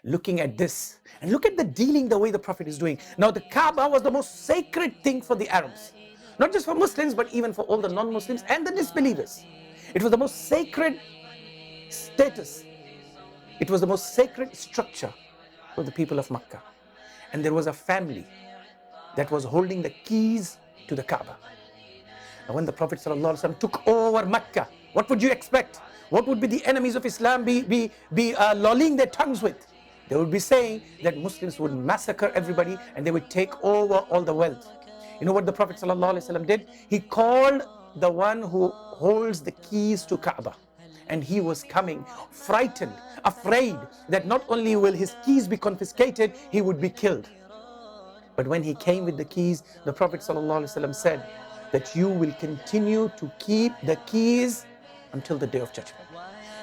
Looking at this, and look at the dealing, the way the Prophet is doing. Now the Kaaba was the most sacred thing for the Arabs, not just for Muslims, but even for all the non-Muslims and the disbelievers. It was the most sacred status. It was the most sacred structure for the people of Makkah. And there was a family that was holding the keys to the Kaaba. Now when the Prophet ﷺ took over Makkah, what would you expect? What would be the enemies of Islam be lolling their tongues with? They would be saying that Muslims would massacre everybody and they would take over all the wealth. You know what the Prophet ﷺ did? He called the one who holds the keys to Kaaba. And he was coming, frightened, afraid that not only will his keys be confiscated, he would be killed. But when he came with the keys, the Prophet ﷺ said that you will continue to keep the keys until the day of judgment.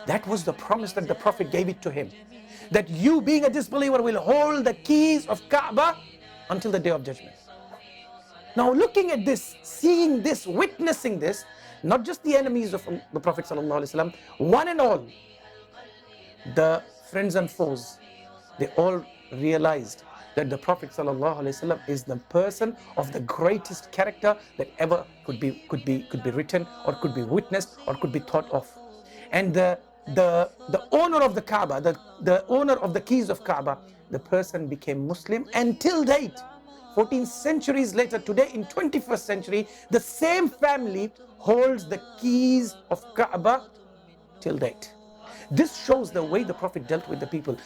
That was the promise that the Prophet gave it to him. That you, being a disbeliever, will hold the keys of Kaaba until the day of judgment. Now looking at this, seeing this, witnessing this, not just the enemies of the Prophet ﷺ, one and all, the friends and foes, they all realized that the Prophet ﷺ is the person of the greatest character that ever could be written, or could be witnessed, or could be thought of. And the owner of the Kaaba, the owner of the keys of Kaaba, the person became Muslim until date. 14 centuries later, today in 21st century, the same family holds the keys of Kaaba till date. This shows the way the Prophet dealt with the people.